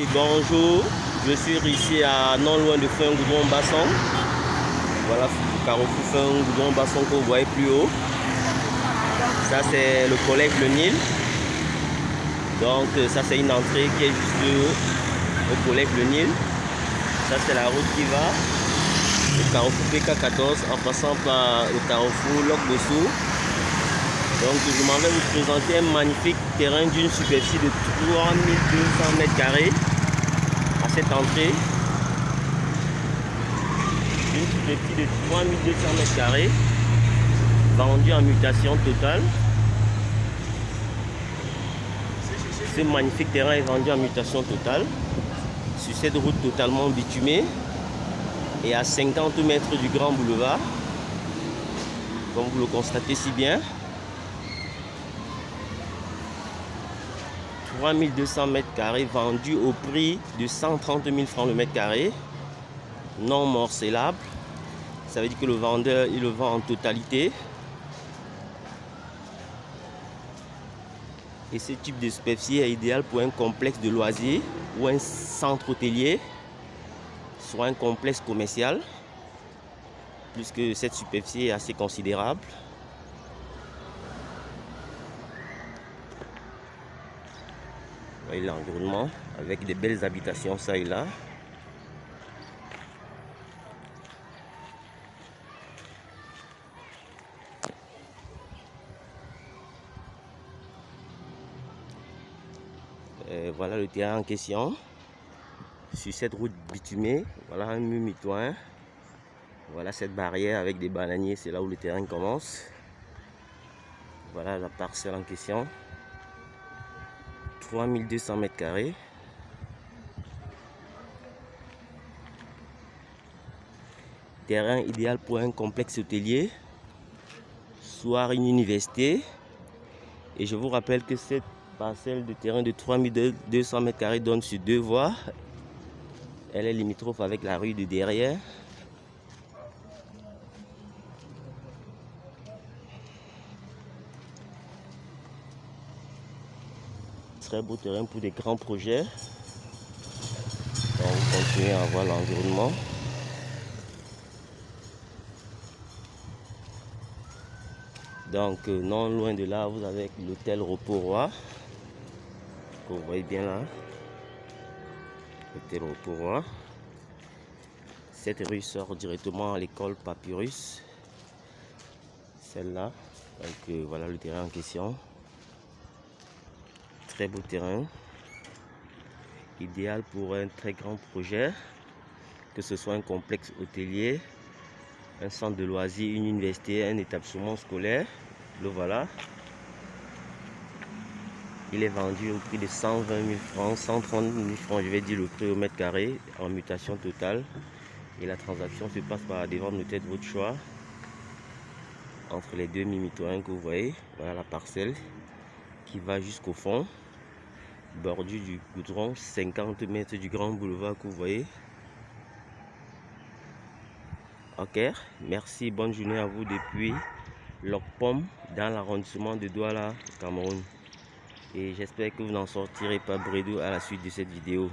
Oui, bonjour. Je suis ici à non loin de Fin-Goudron-Basson. Voilà le carrefour Fin-Goudron-Basson que vous voyez plus haut. Ça c'est le collège Le Nil. Donc ça c'est une entrée qui est juste au collège Le Nil. Ça c'est la route qui va le carrefour PK14 en passant par le carrefour Loc-Bossou. Donc je m'en vais vous présenter un magnifique terrain d'une superficie de 3200 m² à cette entrée. Une superficie de 3200 m² vendue en mutation totale. Ce magnifique terrain est vendu en mutation totale sur cette route totalement bitumée et à 50 mètres du grand boulevard, comme vous le constatez si bien. 3200 m² vendus au prix de 130 000 francs le mètre carré, non morcelable. Ça veut dire que le vendeur il le vend en totalité. Et ce type de superficie est idéal pour un complexe de loisirs ou un centre hôtelier, soit un complexe commercial, puisque cette superficie est assez considérable. Vous voyez l'environnement avec des belles habitations ça et là. Voilà le terrain en question. Sur cette route bitumée, voilà un mur mitoyen. Voilà cette barrière avec des bananiers, c'est là où le terrain commence. Voilà la parcelle en question. 3200 m². Terrain idéal pour un complexe hôtelier, soit une université. Et je vous rappelle que cette parcelle de terrain de 3200 m² donne sur 2 voies. Elle est limitrophe avec la rue de derrière. Très beau terrain pour des grands projets. On va continuer à voir l'environnement. Donc non loin de là, vous avez l'hôtel Repos Roi, que vous voyez bien là. L'hôtel Repos Roi. Cette rue sort directement à l'école Papyrus. Celle-là. Donc voilà le terrain en question. Très beau terrain. Idéal pour un très grand projet. Que ce soit un complexe hôtelier, un centre de loisirs, une université, un établissement scolaire. Le voilà. Il est vendu au prix de 120 000 francs, 130 000 francs, je vais dire le prix au mètre carré, en mutation totale. Et la transaction se passe par la devant notaire de votre choix. Entre les deux mitoyens que vous voyez, voilà la parcelle qui va jusqu'au fond. Bordure du goudron, 50 mètres du grand boulevard que vous voyez. Ok, merci, bonne journée à vous depuis Locpom dans l'arrondissement de Douala, Cameroun. Et j'espère que vous n'en sortirez pas bredou à la suite de cette vidéo.